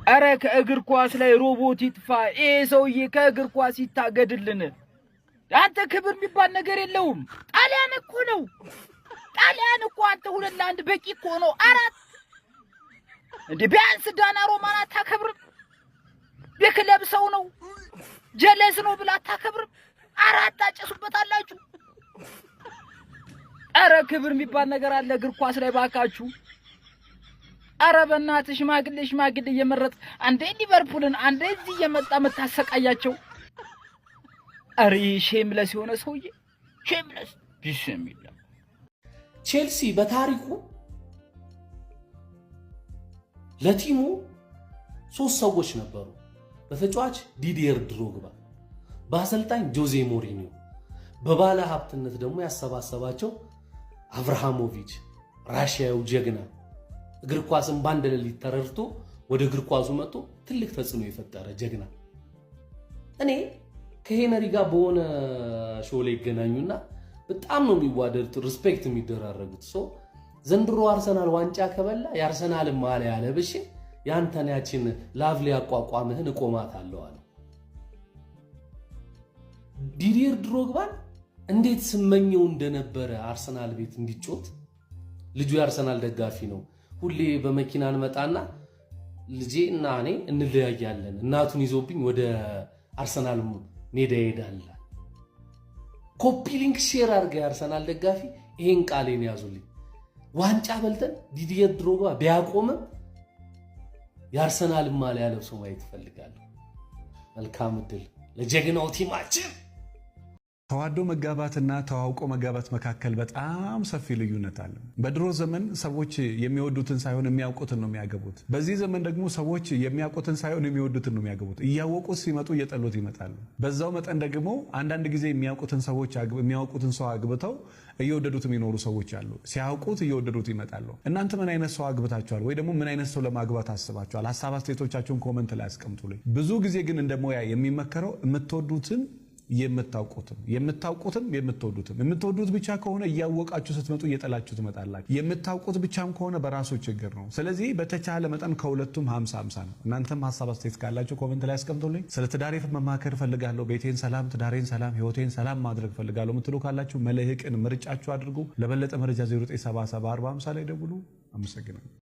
አረ ከእግር ኳስ ላይ ሮቦት ይጥፋ ይሄ ሰውዬ ከእግር ኳስ ይታገድልን አንተ ክብር የሚባል ነገር የለውም ጣሊያን እኮ ነው ጣሊያን እኮ አንተ 2-1 በቂ እኮ ነው አራት እንዴ ቢያንስ ዳና ሮማና ታከብር በክለብ ሰው ነው ጀለስ ነው ብላ ታከብር አራት ታጨሱበታላችሁ አረ ክብር የሚባል ነገር አለ እግር ኳስ ላይ ባካችሁ አረ በእናትህ ሽማግሌ እየመረጥ አንዴ ሊቨርፑልን አንዴ እዚህ እየመጣ መታሰቃያቸው አረ ሼምለስ የሆነ ሰውዬ ሼምለስ ቢስሚላ ቼልሲ በታሪኩ ለቲሙ 3 ሰዎች ነበሩ በተጫዋች ዲዲየር ድሮግባ በአሰልጣኝ ጆዜ ሞሪኒዮ በባለ ሀብትነት ደግሞ ያሰባሰባቸው አብርሃሞቪች ራሺያው ጀግና እግር ኳስን ባንድ ለሊት ተረድቶ ወደ እግር ኳሱ መጥቶ ትልቅ ተጽዕኖ የፈጠረ ጀግና እኔ ከሄነሪ ጋር በሆነ ሾው ላይ ይገናኙና በጣም ነው የሚዋደዱት ሪስፔክት የሚደራረጉት ዘንድሮ አርሰናል ዋንጫ ከበላ የአርሰናል ማሊያ ለብሼ ያንተን ያቺን ላቭሊ አቋቋምህን እቆማታለሁ አለ ዲዲየር ድሮግባን እንዴት ስመኘው እንደነበረ አርሰናል ቤት እንዲጮት ልጁ የአርሰናል ደጋፊ ነው ሁሌ በመኪና እንመጣና ልጄና እኔ እንለያያለን እናቱን ይዞብኝ ወደ አርሰናል ሜዳ ይሄዳል ኮፒ ሊንክ ሼር አድርገ የአርሰናል ደጋፊ ይሄን ቃሌን ያዙልኝ ዋንጫ በልተን ዲዲየር ድሮግባ ቢያቆምም የአርሰናል ማሊያ ለብሶ ማየት ፈልጋለሁ መልካም እድል ለጀግናው ቲማችን ተዋዶ መጋባትና ተዋውቆ መጋባት መካከል በጣም ሰፊ ልዩነት አለ። በድሮ ዘመን ሰዎች የሚወዱትን ሳይሆን የሚያውቁትን ነው የሚያገቡት። በዚህ ዘመን ደግሞ ሰዎች የሚያውቁትን ሳይሆን የሚወዱትን ነው የሚያገቡት። እያወቁት ሲመጡ እየጠሉት ይመጣሉ። በዛው መጠን ደግሞ አንዳንድ ጊዜ የሚያውቁትን ሰው አግብተው እየወደዱት የሚኖሩ ሰዎች አሉ። ሲያውቁት እየወደዱት ይመጣሉ። እናንተ ምን አይነት ሰው አግብታችኋል ወይ ደግሞ ምን አይነት ሰው ለማግባት አስባችኋል? ሐሳብ አስተያየቶቻችሁን ኮሜንት ላይ አስቀምጡልኝ። ብዙ ጊዜ ግን እንደሞያ የሚመከረው የምትወዱትን የምታውቁትም የምትወዱት ብቻ ከሆነ እያወቃችሁ ስትመጡ እየጠላችሁ ትመጣላችሁ። የምታውቁት ብቻም ከሆነ በራሱ ችግር ነው። ስለዚህ በተቻለ መጠን ከሁለቱም 50-50 ነው። እናንተም ሐሳብ አስተያየት ካላችሁ ኮሜንት ላይ አስቀምጡልኝ። ስለ ትዳሬ መማከር ፈልጋለሁ፣ ቤቴን ሰላም፣ ትዳሬን ሰላም፣ ህይወቴን ሰላም ማድረግ ፈልጋለሁ የምትሉ ካላችሁ መልህቅን ምርጫችሁ አድርጉ። ለበለጠ መረጃ 09774050 ላይ ደውሉ። አመሰግናለሁ።